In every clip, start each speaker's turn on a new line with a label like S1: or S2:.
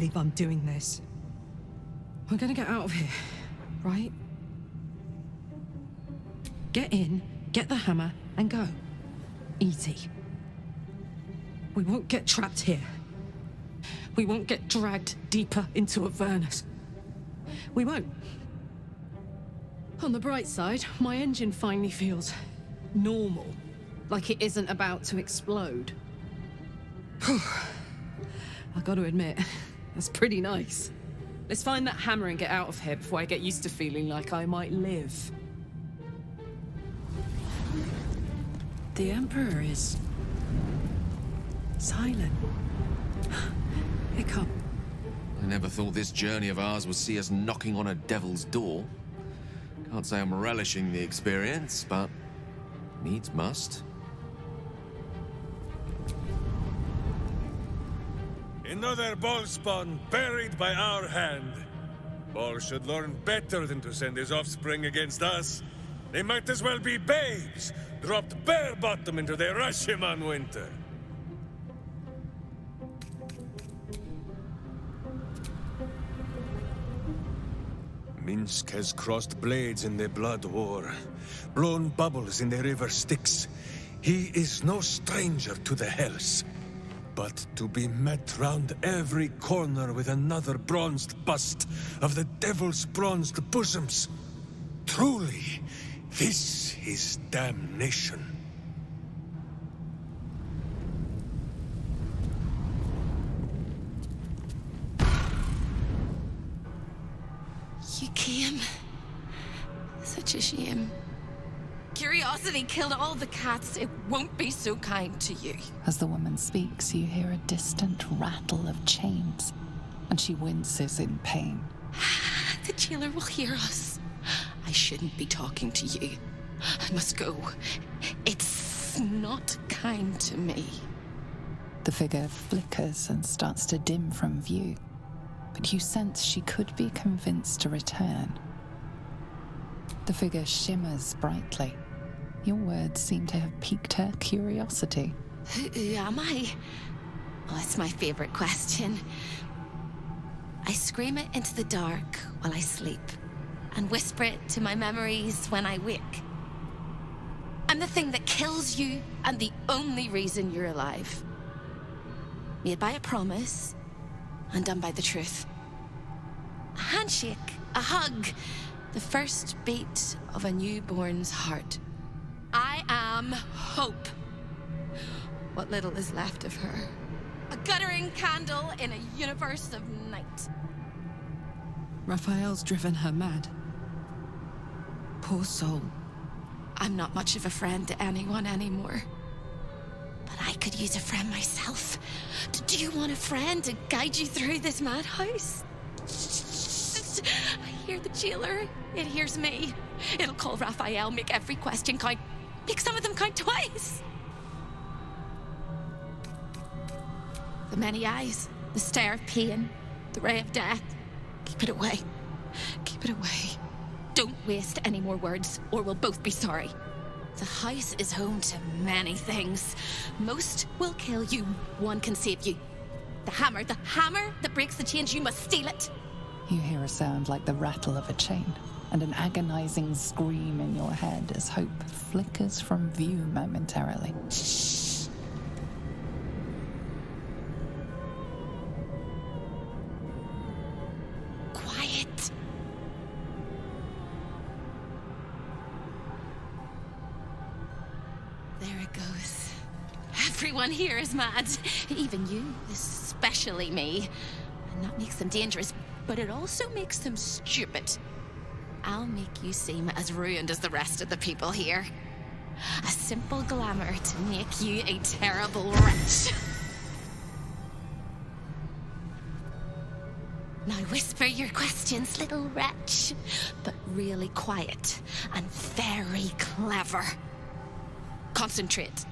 S1: believe I'm doing this.
S2: We're gonna get out of here, right? Get in, get the hammer, and go. Easy. We won't get trapped here. We won't get dragged deeper into Avernus. We won't. On the bright side, my engine finally feels normal. Like it isn't about to explode. I gotta admit, that's pretty nice. Let's find that hammer and get out of here before I get used to feeling like I might live. The Emperor is silent. Hiccup.
S3: I never thought this journey of ours would see us knocking on a devil's door. Can't say I'm relishing the experience, but needs must.
S4: Another ball spawn buried by our hand. Ball should learn better than to send his offspring against us. They might as well be babes, dropped bare bottom into the Rashiman winter. Minsk has crossed blades in the blood war, blown bubbles in the river Styx. He is no stranger to the hells. But to be met round every corner with another bronzed bust of the devil's bronzed bosoms. Truly, this is damnation.
S5: You came. Such a shame. Curiosity killed all the cats. It won't be so kind to you.
S6: As the woman speaks, you hear a distant rattle of chains, and she winces in pain.
S5: The jailer will hear us. I shouldn't be talking to you. I must go. It's not kind to me.
S6: The figure flickers and starts to dim from view, but you sense she could be convinced to return. The figure shimmers brightly. Your words seem to have piqued her curiosity.
S5: Who am I? Oh, it's my favorite question. I scream it into the dark while I sleep, and whisper it to my memories when I wake. I'm the thing that kills you, and the only reason you're alive. Made by a promise, undone by the truth. A handshake, a hug, the first beat of a newborn's heart. I am hope. What little is left of her. A guttering candle in a universe of night.
S2: Raphael's driven her mad. Poor soul.
S5: I'm not much of a friend to anyone anymore. But I could use a friend myself. Do you want a friend to guide you through this madhouse? I hear the jailer. It hears me. It'll call Raphael, make every question count. Make some of them count twice. The many eyes, the stare of pain, the ray of death. Keep it away. Keep it away. Don't waste any more words, or we'll both be sorry. The house is home to many things. Most will kill you, one can save you. The hammer that breaks the chains, you must steal it.
S6: You hear a sound like the rattle of a chain, and an agonizing scream in your head as hope flickers from view momentarily.
S5: Quiet. There it goes. Everyone here is mad. Even you, especially me. And that makes them dangerous, but it also makes them stupid. I'll make you seem as ruined as the rest of the people here. A simple glamour to make you a terrible wretch. Now whisper your questions, little wretch, but really quiet and very clever. Concentrate.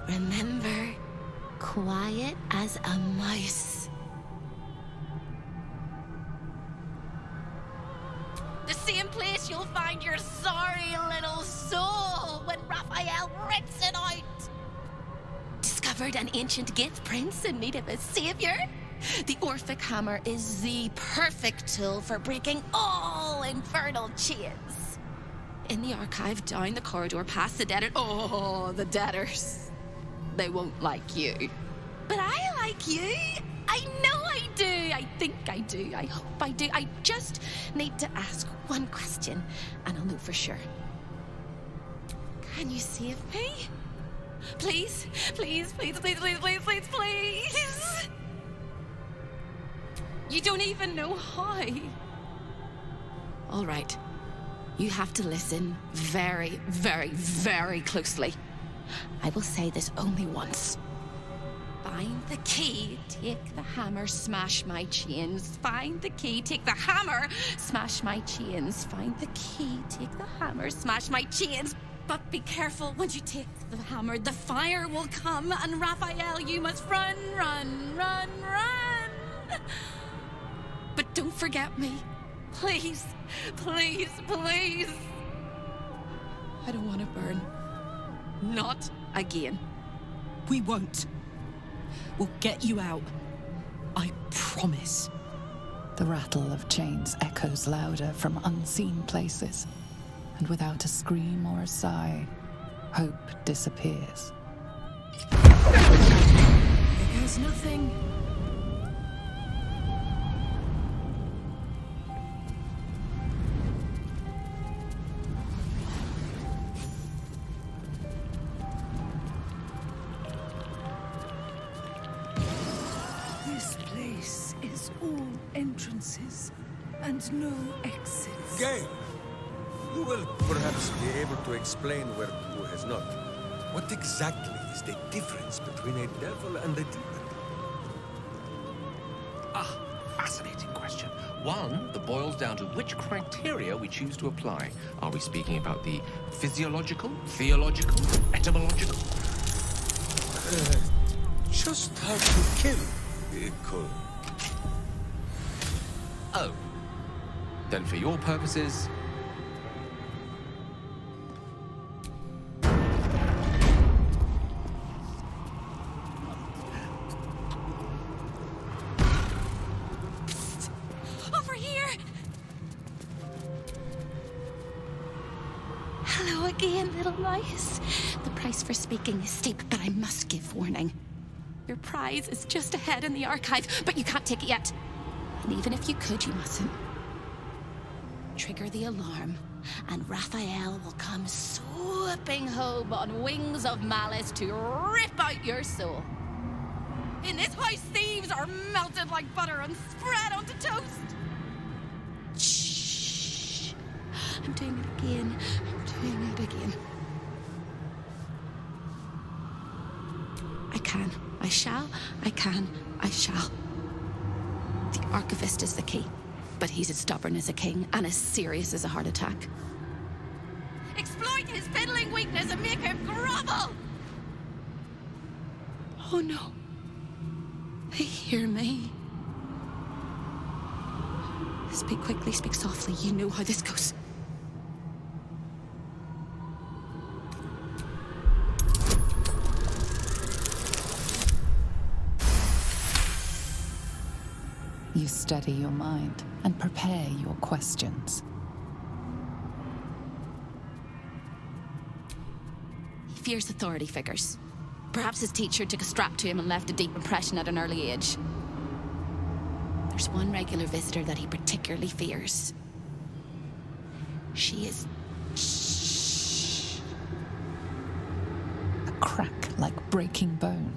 S5: Remember, quiet as a mouse. The same place you'll find your son. discovered an ancient Gith prince in need of a savior. The Orphic hammer is the perfect tool for breaking all infernal chains. In the archive, down the corridor, past the debtor. Oh, the debtors. They won't like you. But I like you. I know I do. I think I do. I hope I do. I just need to ask one question, and I'll know for sure. Can you save me? Please, please, please, please, please, please, please, please. You don't even know how. All right. You have to listen very, very, very closely. I will say this only once. Find the key, take the hammer, smash my chains. Find the key, take the hammer, smash my chains. Find the key, take the hammer, smash my chains. But be careful, once you take the hammer, the fire will come, and Raphael, you must run, run, run, run. But don't forget me. Please, please, please. I don't want to burn. Not again.
S2: We won't. We'll get you out. I promise.
S6: The rattle of chains echoes louder from unseen places, and without a scream or a sigh, hope disappears.
S2: Here goes nothing.
S1: This place is all entrances and no exits.
S4: Gale, you will perhaps be able to explain where who has not. What exactly is the difference between a devil and a demon?
S3: Ah, fascinating question. One that boils down to which criteria we choose to apply. Are we speaking about the physiological, theological, etymological?
S4: Just how to kill the cool.
S3: Oh. Then for your purposes...
S5: Over here! Hello again, little mice. The price for speaking is steep, but I must give warning. Your prize is just ahead in the archive, but you can't take it yet. And even if you could, you mustn't. Trigger the alarm, and Raphael will come swooping home on wings of malice to rip out your soul. In this house, thieves are melted like butter and spread onto toast. Shh. I'm doing it again. I'm doing it again. I can. I shall. I can. I shall. The archivist is the key, but he's as stubborn as a king and as serious as a heart attack. Exploit his fiddling weakness and make him grovel! Oh no. They hear me. Speak quickly, speak softly. You know how this goes.
S6: You steady your mind and prepare your questions.
S5: He fears authority figures. Perhaps his teacher took a strap to him and left a deep impression at an early age. There's one regular visitor that he particularly fears. She is... Shh.
S6: A crack like breaking bone.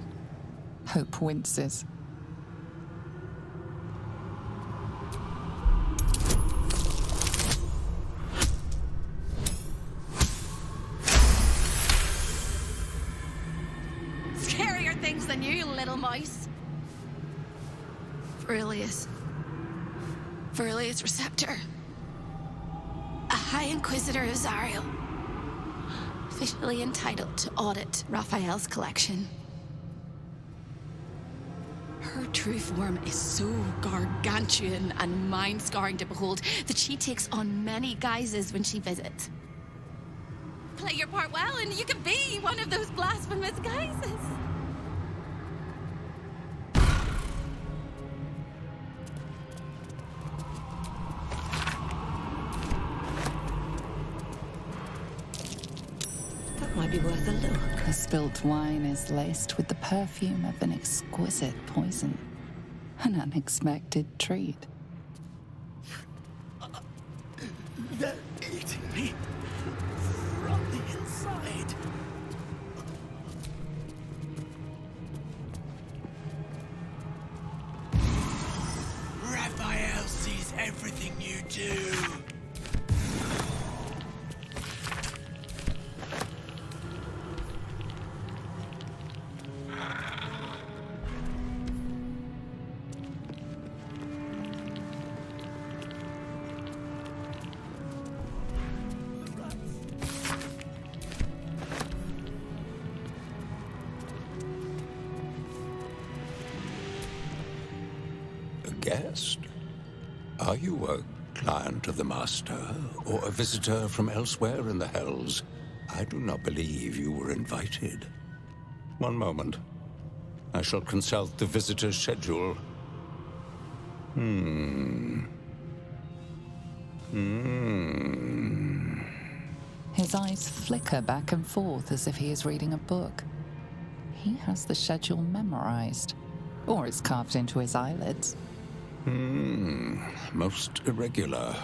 S6: Hope winces.
S5: Scarier things than you, little mouse. Verilius Receptor. A High Inquisitor of Zariel. Officially entitled to audit Raphael's collection. Her true form is so gargantuan and mind-scarring to behold that she takes on many guises when she visits. Play your part well and you can be one of those blasphemous guises. might be worth a look.
S6: The spilt wine is laced with the perfume of an exquisite poison. An unexpected treat.
S7: They're eating me from the inside. Raphael sees everything you do.
S8: Guest? Are you a client of the Master, or a visitor from elsewhere in the Hells? I do not believe you were invited. One moment. I shall consult the visitor's schedule.
S6: His eyes flicker back and forth as if he is reading a book. He has the schedule memorized, or it's carved into his eyelids.
S8: Most irregular.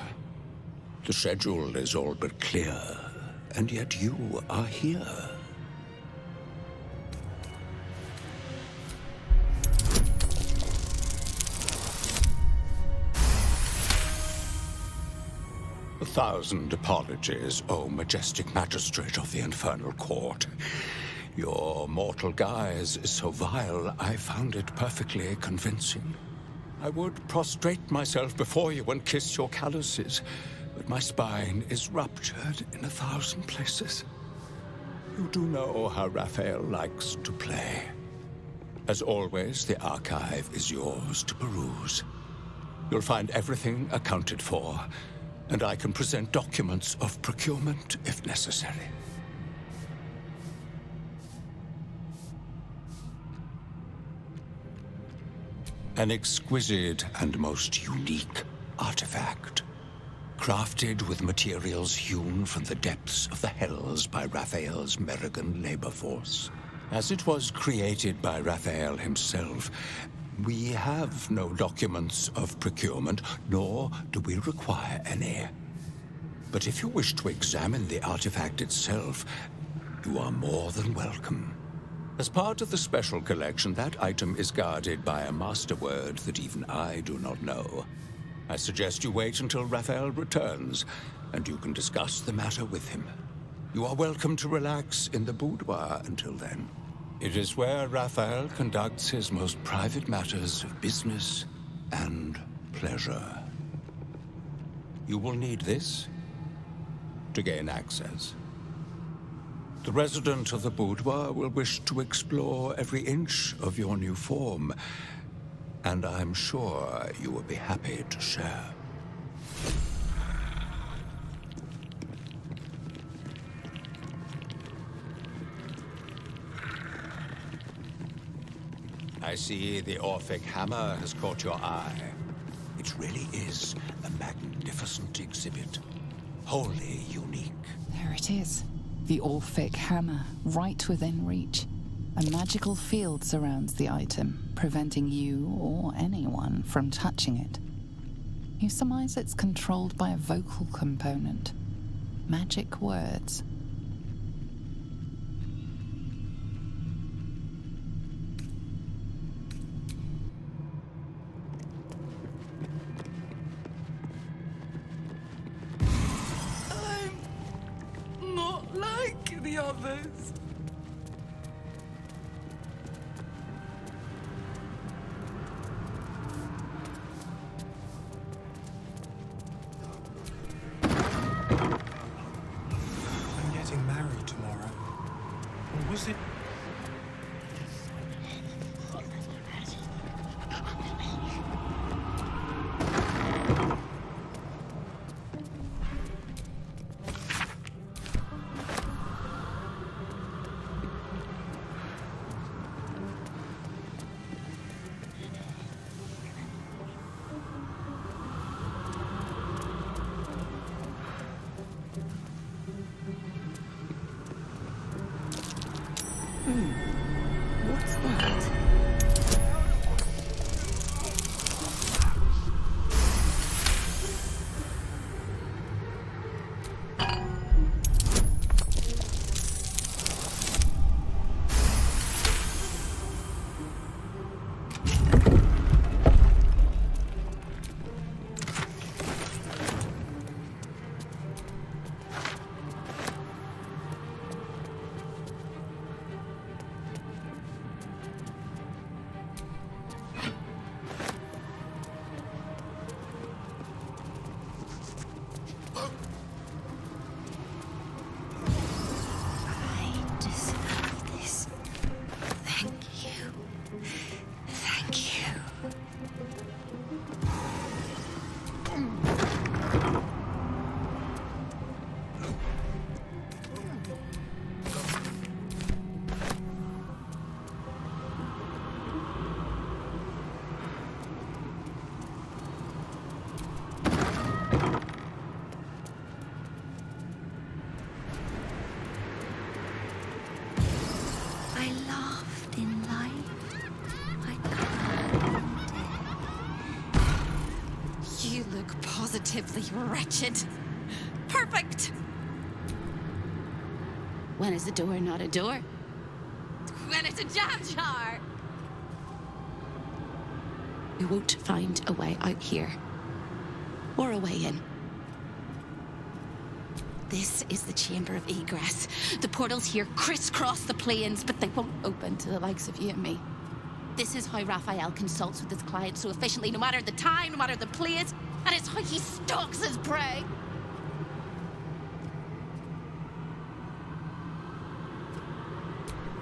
S8: The schedule is all but clear, and yet you are here. A thousand apologies, O majestic magistrate of the Infernal Court. Your mortal guise is so vile, I found it perfectly convincing. I would prostrate myself before you and kiss your calluses, but my spine is ruptured in 1,000 places. You do know how Raphael likes to play. As always, the archive is yours to peruse. You'll find everything accounted for, and I can present documents of procurement if necessary. An exquisite and most unique artifact, crafted with materials hewn from the depths of the Hells by Raphael's Merrigan labor force. As it was created by Raphael himself, we have no documents of procurement, nor do we require any. But if you wish to examine the artifact itself, you are more than welcome. As part of the special collection, that item is guarded by a master word that even I do not know. I suggest you wait until Raphael returns, and you can discuss the matter with him. You are welcome to relax in the boudoir until then. It is where Raphael conducts his most private matters of business and pleasure. You will need this to gain access. The resident of the boudoir will wish to explore every inch of your new form, and I'm sure you will be happy to share. I see the Orphic hammer has caught your eye. It really is a magnificent exhibit, wholly unique.
S6: There it is. The Orphic hammer, right within reach. A magical field surrounds the item, preventing you or anyone from touching it. You surmise it's controlled by a vocal component. Magic words.
S1: I'm not like the others.
S4: I'm getting married tomorrow. Or was it?
S5: positively wretched. Perfect! When is a door not a door? When it's a jam jar! We won't find a way out here. Or a way in. This is the chamber of egress. The portals here crisscross the planes, but they won't open to the likes of you and me. This is how Raphael consults with his clients so efficiently, no matter the time, no matter the place, and it's how he stalks his prey.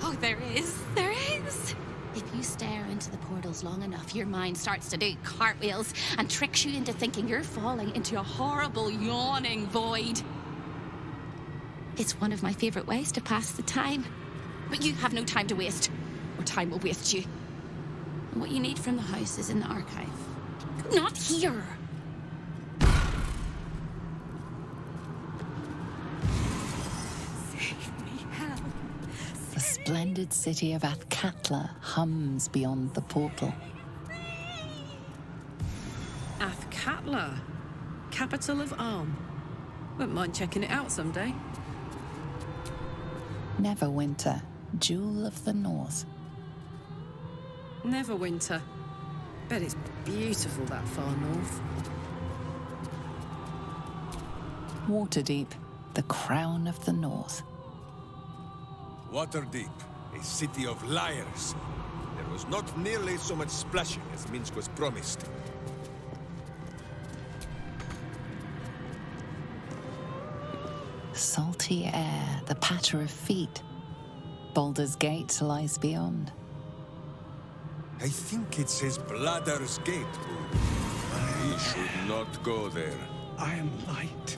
S5: Oh, there is. There is. If you stare into the portals long enough, your mind starts to do cartwheels and tricks you into thinking you're falling into a horrible, yawning void. It's one of my favorite ways to pass the time. But you have no time to waste, or time will waste you. And what you need from the house is in the archive. Not here!
S6: The splendid city of Athkatla hums beyond the portal.
S2: Athkatla, capital of Arm. Wouldn't mind checking it out someday.
S6: Neverwinter, jewel of the north.
S2: Neverwinter. Bet it's beautiful that far north.
S6: Waterdeep, the crown of the north.
S4: Waterdeep, a city of liars. There was not nearly so much splashing as Minsk was promised.
S6: Salty air, the patter of feet. Baldur's Gate lies beyond.
S4: I think it says Bladder's Gate, Boo. We should not go there.
S7: I am light.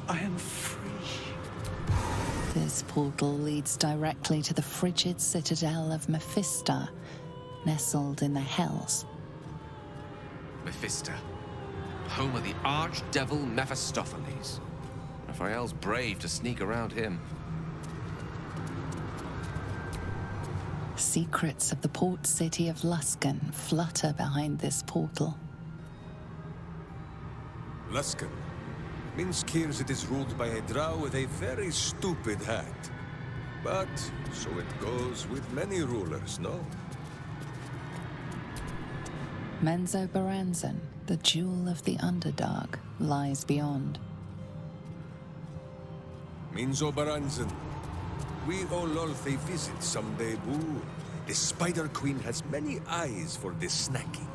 S7: I am free.
S6: This portal leads directly to the frigid citadel of Mephista, nestled in the Hells.
S3: Mephista, home of the archdevil Mephistopheles. Raphael's brave to sneak around him.
S6: Secrets of the port city of Luskan flutter behind this portal.
S4: Luskan. Minsk hears it is ruled by a drow with a very stupid hat. But so it goes with many rulers, no?
S6: Menzo Baranzan, the jewel of the Underdark, lies beyond.
S4: Minzo Baranzan. We owe Lolth a visit someday, Boo. The Spider Queen has many eyes for this snacking.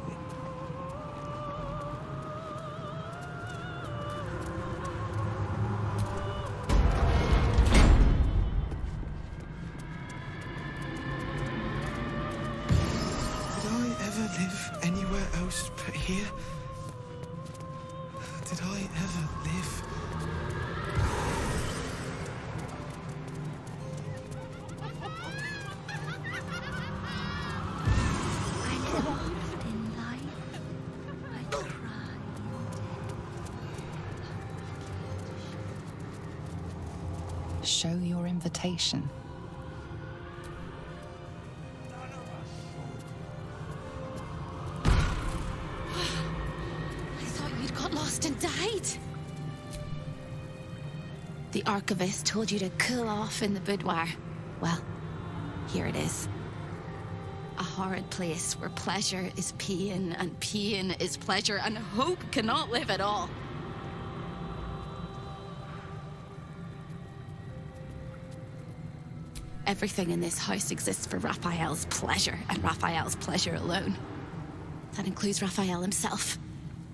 S1: Did I ever live anywhere else but here? Did I ever live?
S6: Show your invitation.
S5: I thought you'd got lost and died. The archivist told you to cool off in the boudoir. Well, here it is. A horrid place where pleasure is pain and pain is pleasure and hope cannot live at all. Everything in this house exists for Raphael's pleasure and Raphael's pleasure alone. That includes Raphael himself,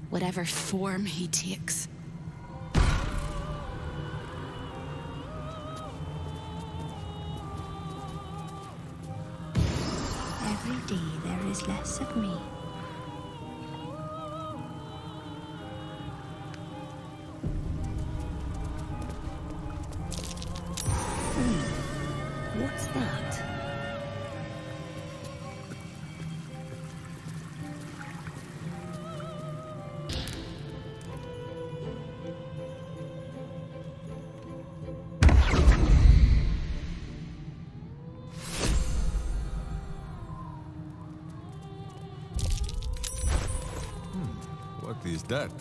S5: whatever form he takes.
S9: Every day there is less of me. What's that?
S4: What is that?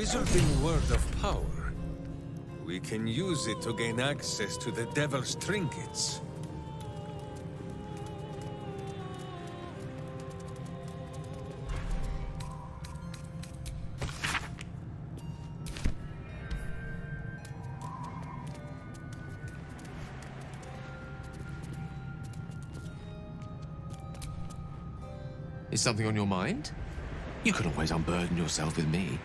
S4: wizarding word of power. We can use it to gain access to the devil's trinkets.
S3: Is something on your mind? You can always unburden yourself with me.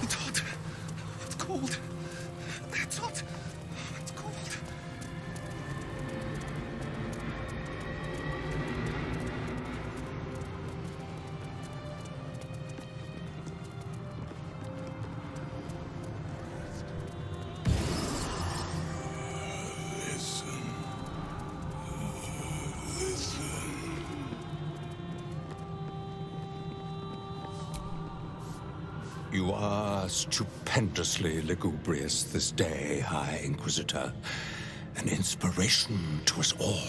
S1: It's hot. It's cold. It's hot. It's cold.
S8: You are stupendously lugubrious this day, High Inquisitor. An inspiration to us all.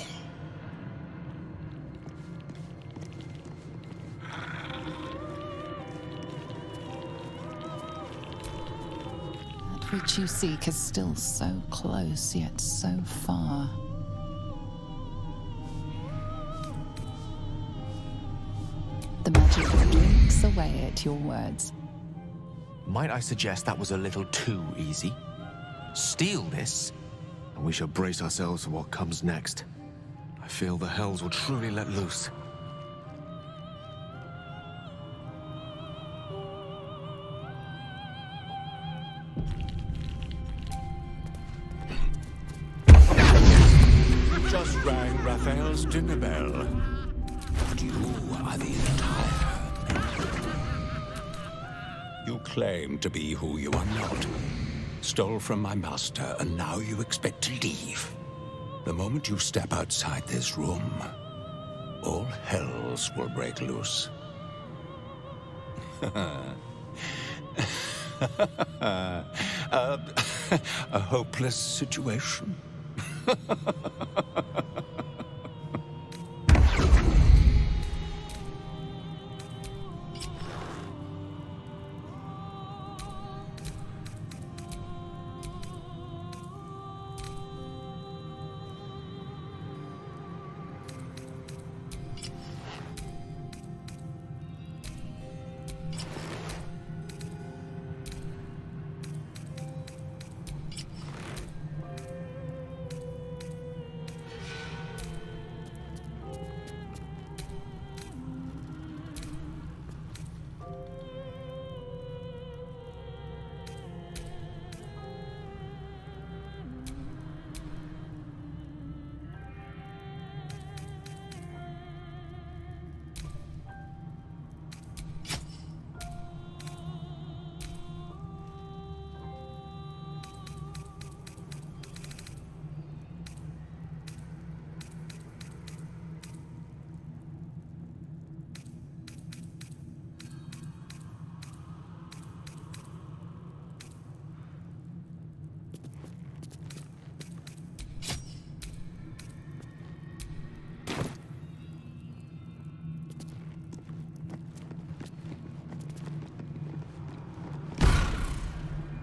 S6: That which you seek is still so close, yet so far. The magic blinks away at your words.
S3: Might I suggest that was a little too easy? Steal this, and we shall brace ourselves for what comes next. I feel the hells will truly let loose.
S8: Just rang Raphael's dinner bell. But you are the entire. You claim to be who you are not. Stole from my master, and now you expect to leave. The moment you step outside this room, all hells will break loose. A hopeless situation.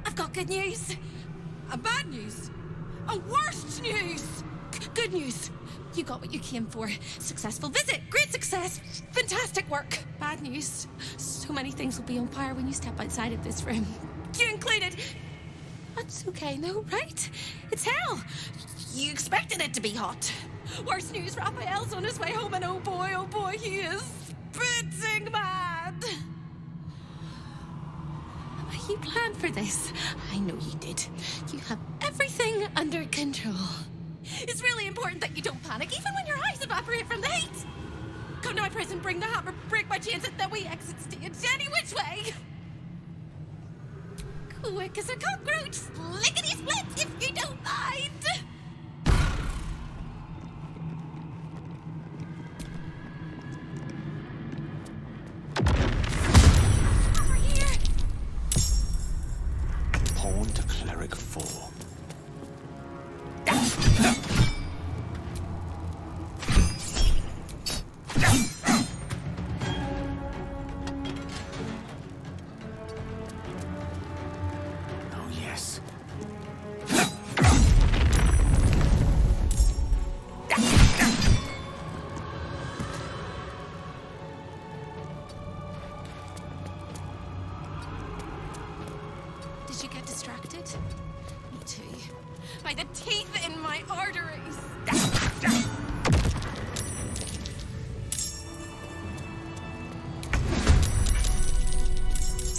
S2: I've got good news. Bad news. Worst news. Good news. You got what you came for. Successful visit. Great success. Fantastic work. Bad news. So many things will be on fire when you step outside of this room. You
S5: included. That's okay, though, right? It's hell. You expected it to be hot. Worst news, Raphael's on his way home, and oh boy, he is spitting mad. You planned for this. I know you did. You have everything under control. It's really important that you don't panic, even when your eyes evaporate from the heat. Come to my prison, bring the hammer, break my chains, and then we exit stage any which way. Quick as a cockroach, lickety-split, if you don't mind. Over here.
S3: Pawn to cleric 4. Oh, yes.
S5: Did you get distracted? Me too. By the teeth in my arteries.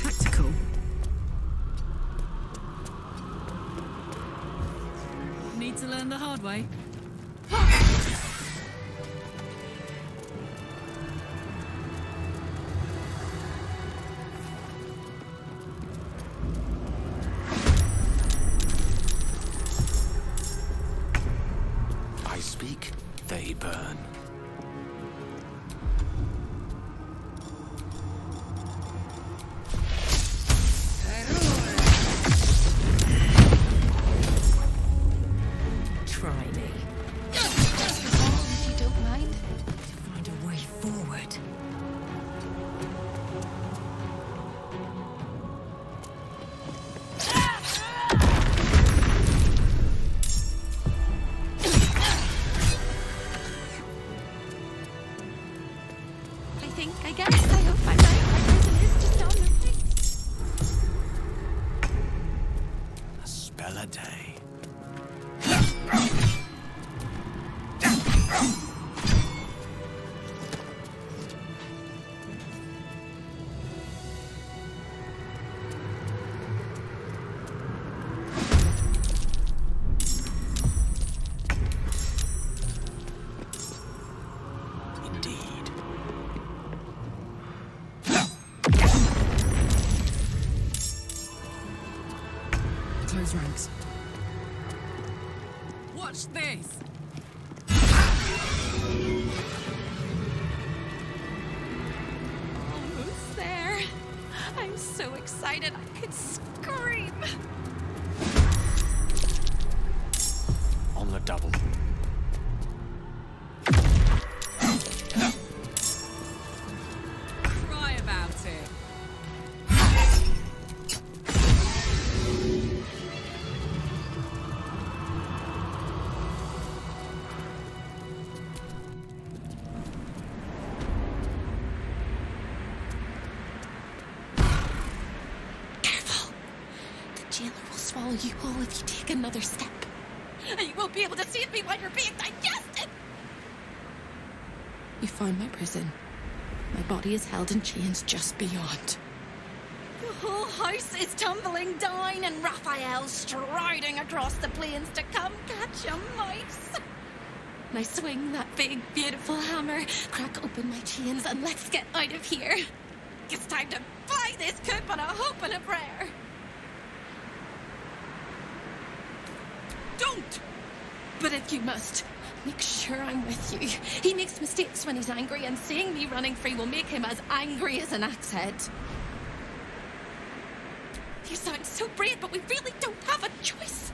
S2: Tactical. Need to learn the hard way.
S3: I speak, they burn.
S2: Try me.
S5: If you don't mind.
S2: Find a way forward.
S5: I guess. I hope I'm right. My prison is just down the way.
S3: A spell a day. Indeed.
S2: Close ranks. Watch this.
S5: Almost there. I'm so excited I could scream.
S3: On the double.
S2: Cry about it.
S5: Careful. The jailer will swallow you whole if you take another step. And you won't be able to save me while you're being digested. You find my prison. My body is held in chains just beyond. The whole house is tumbling down and Raphael striding across the plains to come catch a mouse. And I swing that big, beautiful hammer, crack open my chains, and let's get out of here. It's time to buy this coop on a hope and a prayer. Don't! But if you must, make sure I'm with you. He makes mistakes when he's angry, and seeing me running free will make him as angry as an axe head. You sound so brave, but we really don't have a choice.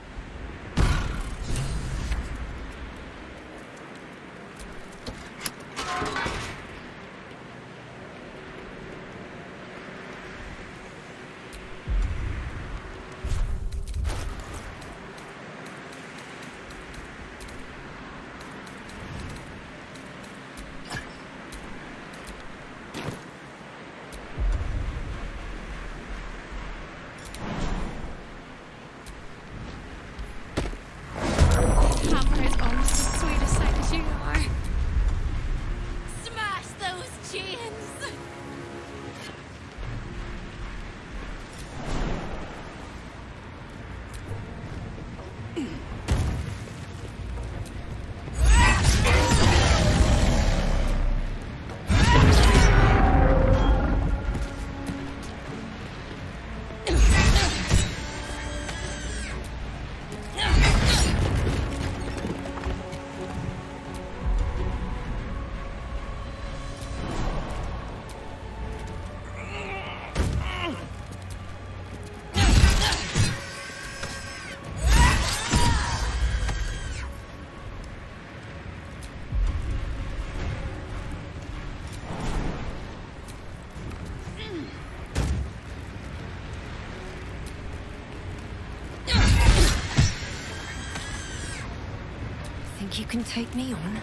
S9: think you can take me on?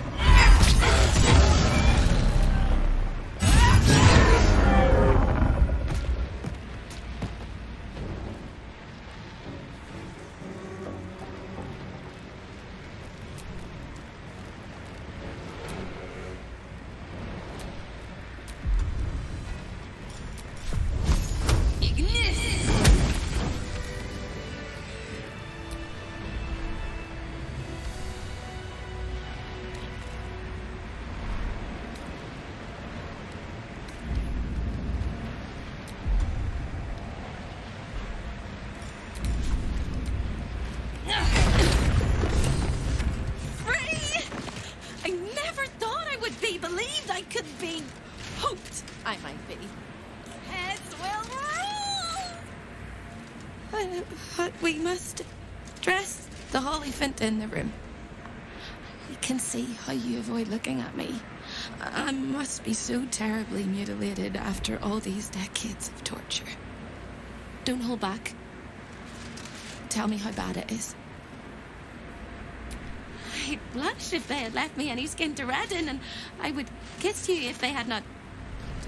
S5: I might be. Heads will roll! But we must dress the Hierophant in the room. I can see how you avoid looking at me. I must be so terribly mutilated after all these decades of torture. Don't hold back. Tell me how bad it is. I'd blush if they had left me any skin to redden, and I would kiss you if they had not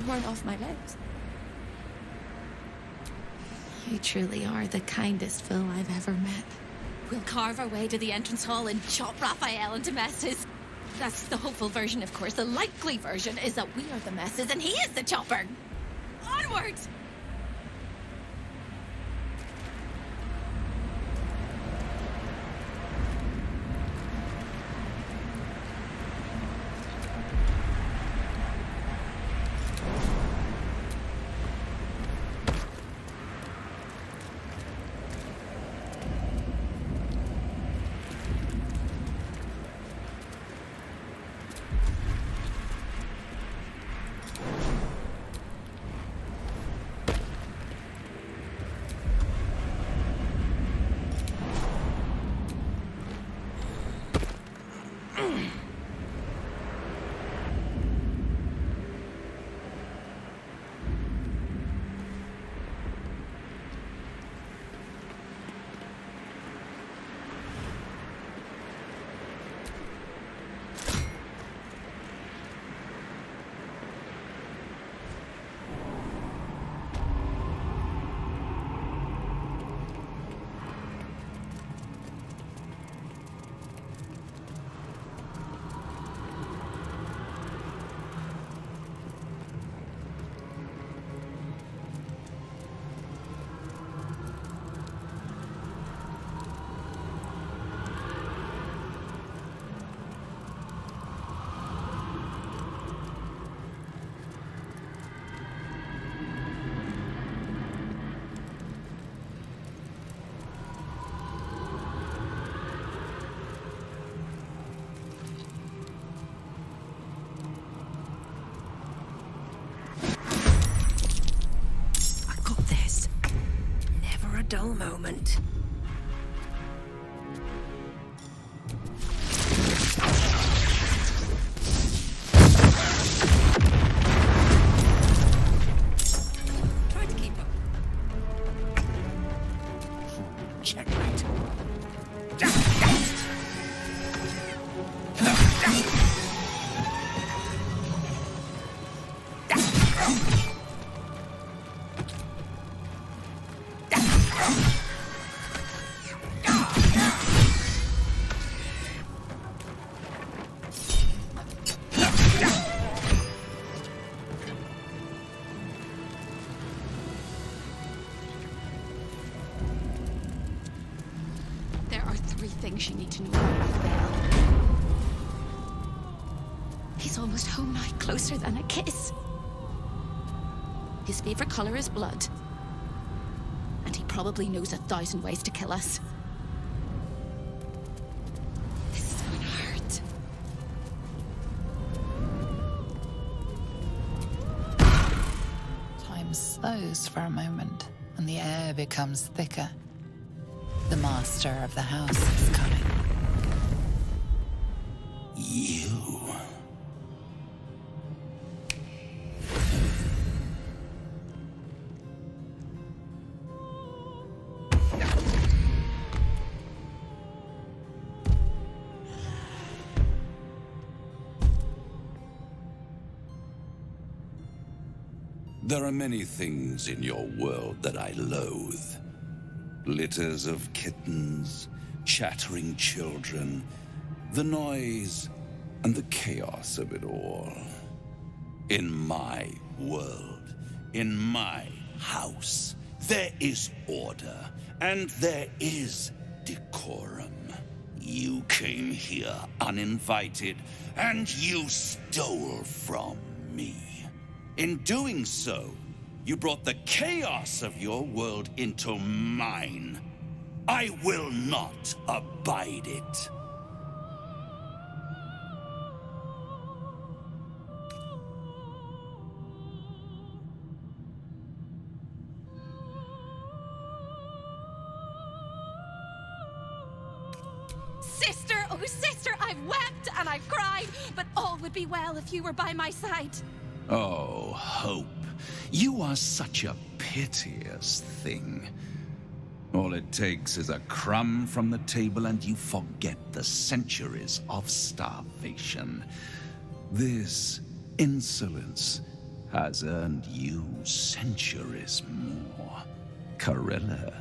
S5: torn off my legs. You truly are the kindest fool I've ever met. We'll carve our way to the entrance hall and chop Raphael into messes. That's the hopeful version, of course. The likely version is that we are the messes and he is the chopper. Onwards!
S9: Dull moment.
S5: Try to keep up.
S8: Checkmate.
S5: There are 3 things you need to know about Raphael. He's almost home now, closer than a kiss. His favorite color is blood. And he probably knows 1,000 ways to kill us. This is gonna hurt.
S6: Time slows for a moment, and the air becomes thicker. The master of the house is coming.
S8: You.
S10: There are many things in your world that I loathe. Litters of kittens, chattering children, the noise and the chaos of it all. In my world, in my house, there is order and there is decorum. You came here uninvited and you stole from me. In doing so, you brought the chaos of your world into mine. I will not abide it.
S5: Sister, oh sister, I've wept and I've cried, but all would be well if you were by my side.
S10: Oh, Hope, you are such a piteous thing. All it takes is a crumb from the table and you forget the centuries of starvation. This insolence has earned you centuries more. Corella,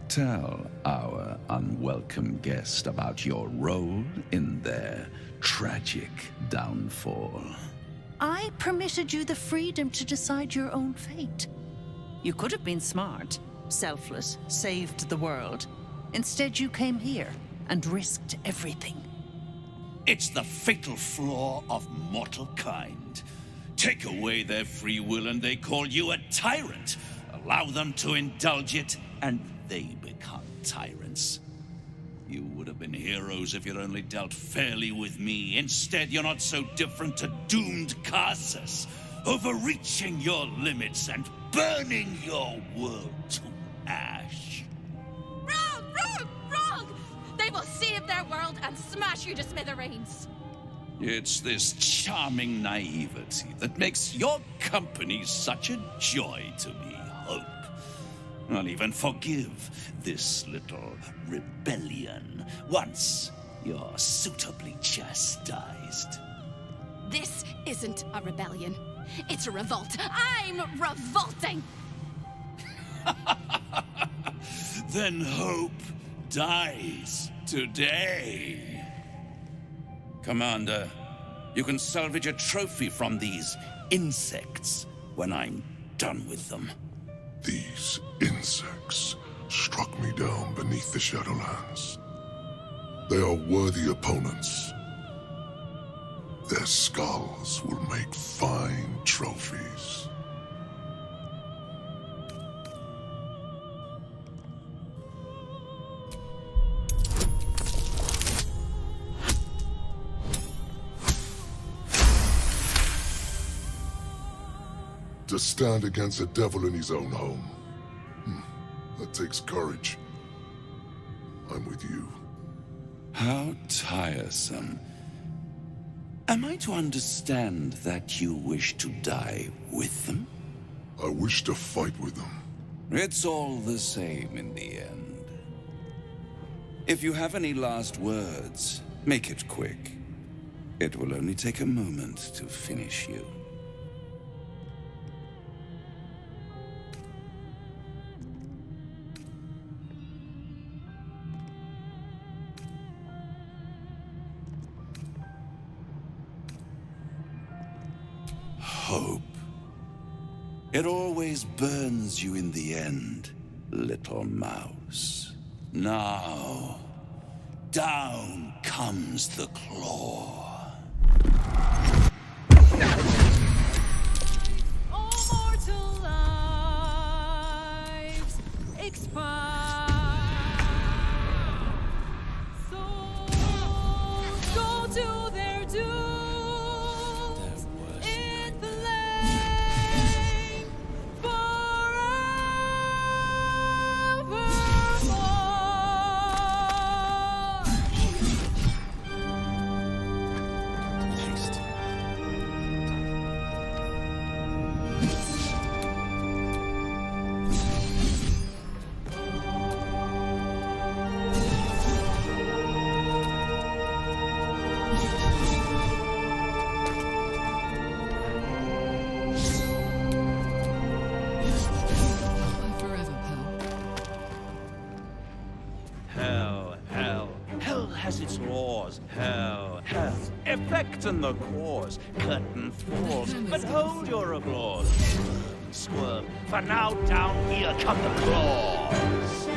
S10: tell our unwelcome guest about your role in their tragic downfall.
S11: I permitted you the freedom to decide your own fate. You could have been smart, selfless, saved the world. Instead, you came here and risked everything.
S10: It's the fatal flaw of mortal kind. Take away their free will and they call you a tyrant. Allow them to indulge it and they become tyrants. You would have been heroes if you'd only dealt fairly with me. Instead, you're not so different to doomed Casas, overreaching your limits and burning your world to ash.
S5: Wrong, wrong, wrong! They will save their world and smash you to smithereens.
S10: It's this charming naivety that makes your company such a joy to me, Hope. I'll even forgive this little rebellion once you're suitably chastised.
S5: This isn't a rebellion. It's a revolt. I'm revolting!
S10: Then Hope dies today. Commander, you can salvage a trophy from these insects when I'm done with them.
S12: These insects struck me down beneath the Shadowlands. They are worthy opponents. Their skulls will make fine trophies. To stand against a devil in his own home. That takes courage. I'm with you.
S10: How tiresome. Am I to understand that you wish to die with them?
S12: I wish to fight with them.
S10: It's all the same in the end. If you have any last words, make it quick. It will only take a moment to finish you. Hope. It always burns you in the end, little mouse. Now, down comes the claw.
S2: All mortal lives expire. Souls go to their doom.
S13: has its laws. Hell has effect in the cause. Curtain falls, but hold your applause. Squirm, for now down here come the claws.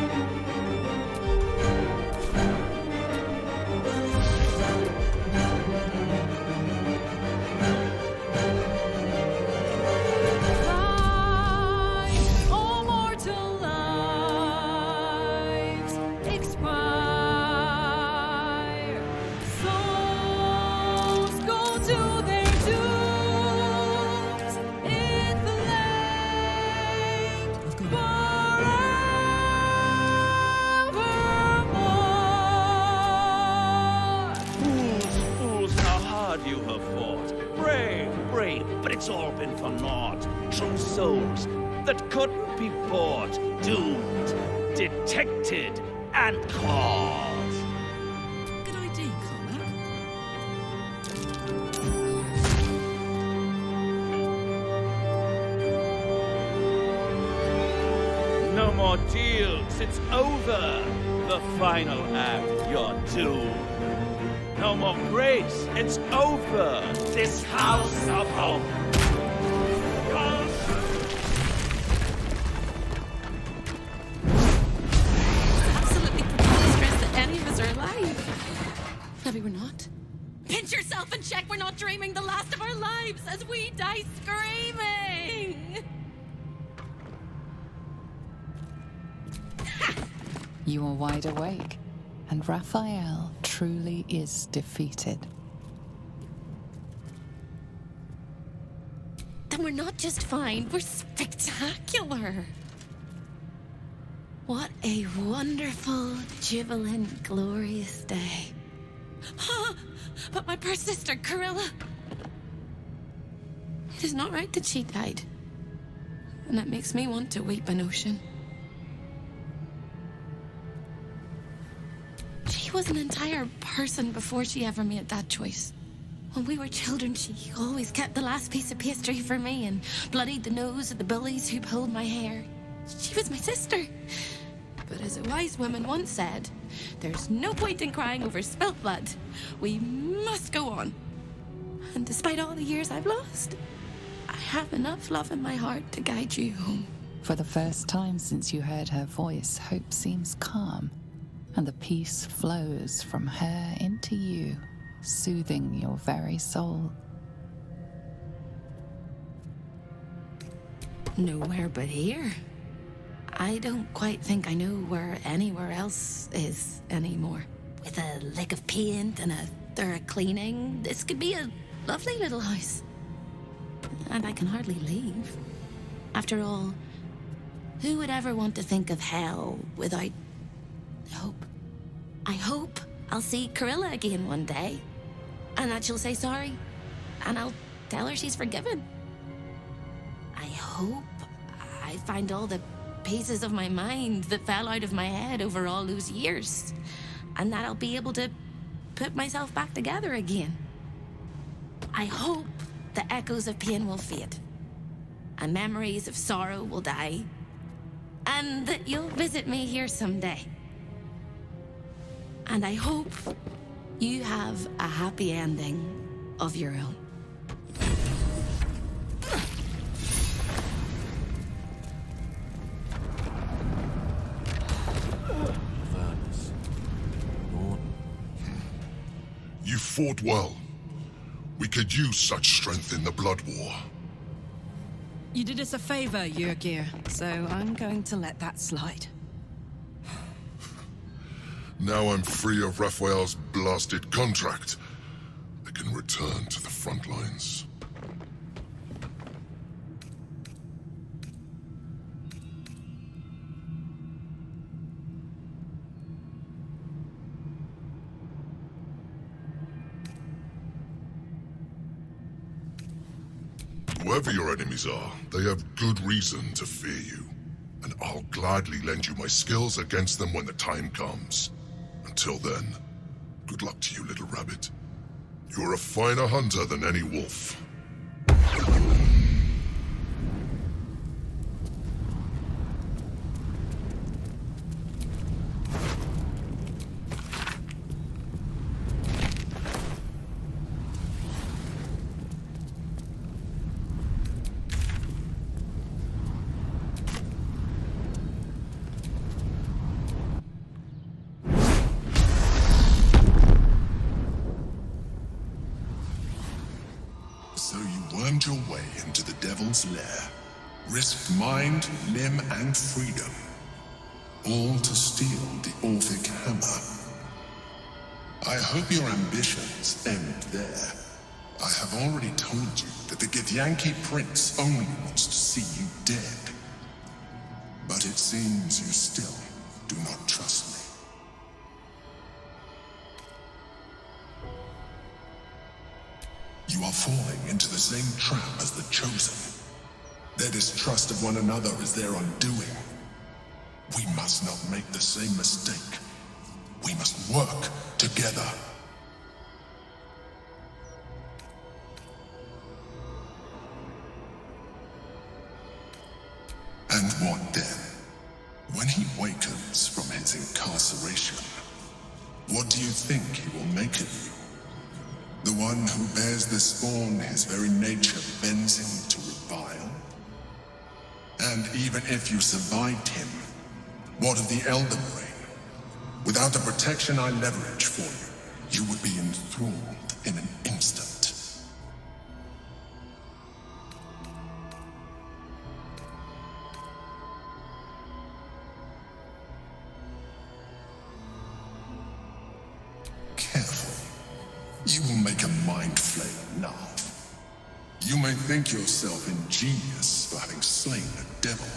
S13: But it's all been for naught. True souls that couldn't be bought, doomed, detected, and caught.
S2: Good idea, Cormac.
S13: No more deals, it's over. The final act, you're doomed. No more grace, it's over. This house of hope.
S5: It's absolutely preposterous that any of us are alive. Maybe we're not. Pinch yourself and check we're not dreaming the last of our lives as we die screaming.
S6: You are wide awake, and Raphael truly is defeated.
S5: Then we're not just fine, we're spectacular. What a wonderful, jubilant, glorious day. But my poor sister, Carilla. It is not right that she died. And that makes me want to weep an ocean. She was an entire person before she ever made that choice. When we were children, she always kept the last piece of pastry for me and bloodied the nose of the bullies who pulled my hair. She was my sister. But as a wise woman once said, there's no point in crying over spilt blood. We must go on. And despite all the years I've lost, I have enough love in my heart to guide you home.
S6: For the first time since you heard her voice, hope seems calm, and the peace flows from her into you, soothing your very soul.
S5: Nowhere but here. I don't quite think I know where anywhere else is anymore. With a lick of paint and a thorough cleaning, this could be a lovely little house. And I can hardly leave. After all, who would ever want to think of hell without hope? I hope I'll see Carilla again one day, and that she'll say sorry, and I'll tell her she's forgiven. I hope I find all the pieces of my mind that fell out of my head over all those years, and that I'll be able to put myself back together again. I hope the echoes of pain will fade, and memories of sorrow will die, and that you'll visit me here someday. And I hope you have a happy ending of your own.
S12: You fought well. We could use such strength in the Blood War.
S2: You did us a favor, Yurgir, so I'm going to let that slide.
S12: Now I'm free of Raphael's blasted contract. I can return to the front lines. Whoever your enemies are, they have good reason to fear you. And I'll gladly lend you my skills against them when the time comes. Until then, good luck to you, little rabbit. You're a finer hunter than any wolf. your way into the Devil's Lair, risked mind, limb, and freedom, all to steal the Orphic Hammer. I hope your ambitions end there. I have already told you that the Githyanki Prince only wants to see you dead. But it seems you still do not trust me. You are falling into the same trap as the Chosen. Their distrust of one another is their undoing. We must not make the same mistake. We must work together. And what then? When he wakens from his incarceration, what do you think he will make of you? The one who bears the spawn his very nature bends him to revile? And even if you survived him, what of the Elder Brain? Without the protection I leverage for you, you would be enthralled in an instant. You will make a mind flayer laugh. You may think yourself ingenious for having slain a devil,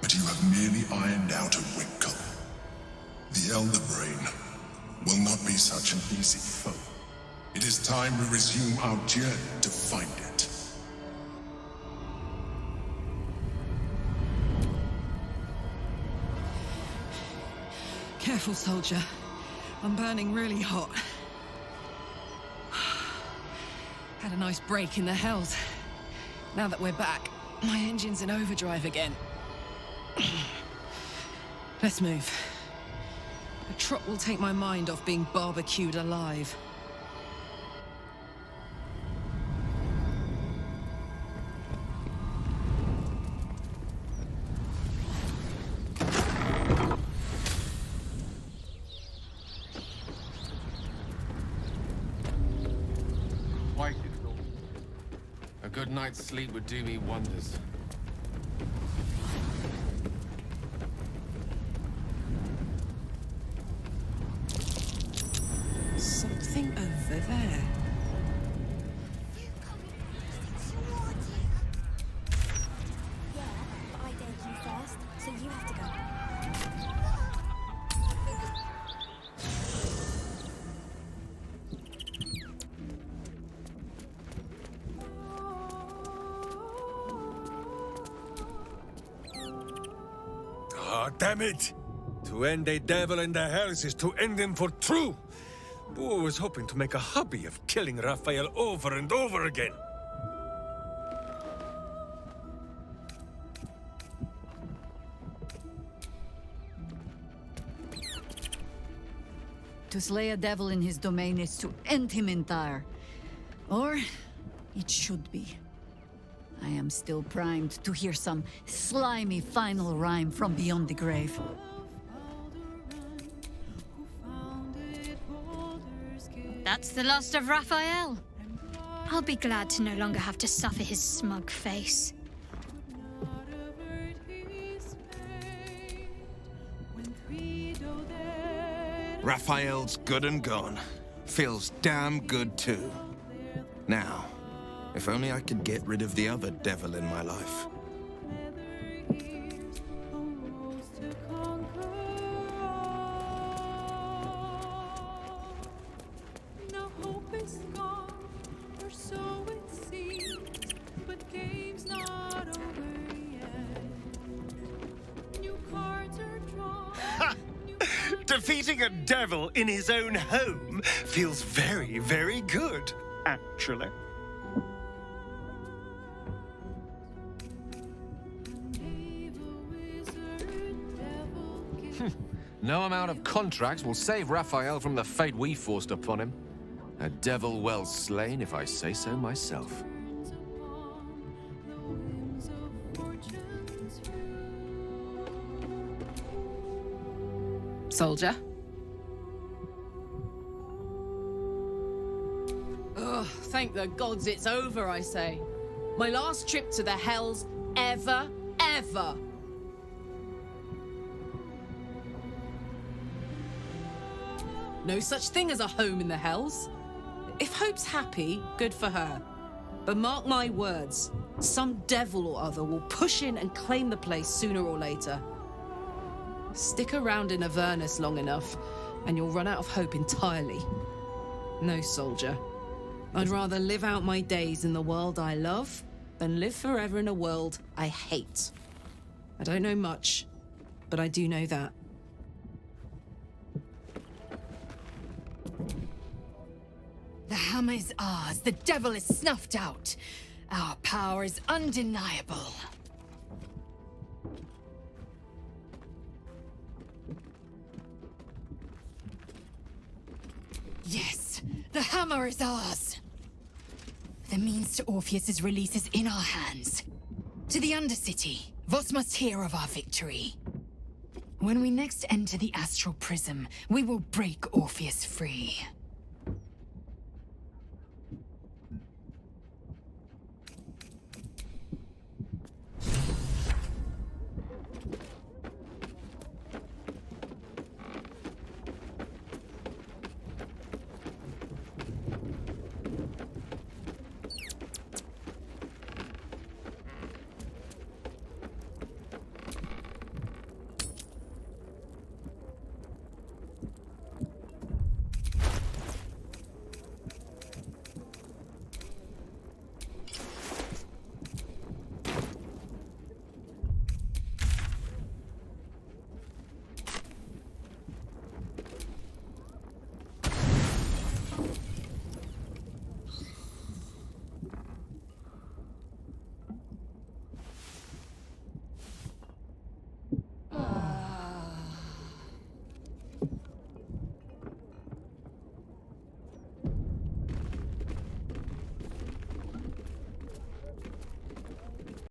S12: but you have merely ironed out a wrinkle. The Elder Brain will not be such an easy foe. It is time we resume our journey to find it.
S2: Careful, soldier. I'm burning really hot. Had a nice break in the hells. Now that we're back, my engine's in overdrive again. Let's move. A trot will take my mind off being barbecued alive.
S3: A good night's sleep would do me wonders.
S2: Something over there.
S4: Damn it! To end a devil in the hells is to end him for true! Bo was hoping to make a hobby of killing Raphael over and over again.
S14: To slay a devil in his domain is to end him entire. Or it should be. I am still primed to hear some slimy final rhyme from beyond the grave.
S15: That's the last of Raphael. I'll be glad to no longer have to suffer his smug face.
S16: Raphael's good and gone. Feels damn good too. Now, if only I could get rid of the other devil in my life.
S13: Defeating a devil in his own home feels very, very good, actually.
S3: No amount of contracts will save Raphael from the fate we forced upon him. A devil well slain, if I say so myself.
S2: Soldier? Ugh, thank the gods it's over, I say. My last trip to the Hells ever. No such thing as a home in the Hells. If Hope's happy, good for her. But mark my words, some devil or other will push in and claim the place sooner or later. Stick around in Avernus long enough, and you'll run out of hope entirely. No, soldier. I'd rather live out my days in the world I love than live forever in a world I hate. I don't know much, but I do know that.
S17: The hammer is ours. The devil is snuffed out. Our power is undeniable. Yes, the hammer is ours. The means to Orpheus's release is in our hands. To the Undercity, Voss must hear of our victory. When we next enter the Astral Prism, we will break Orpheus free.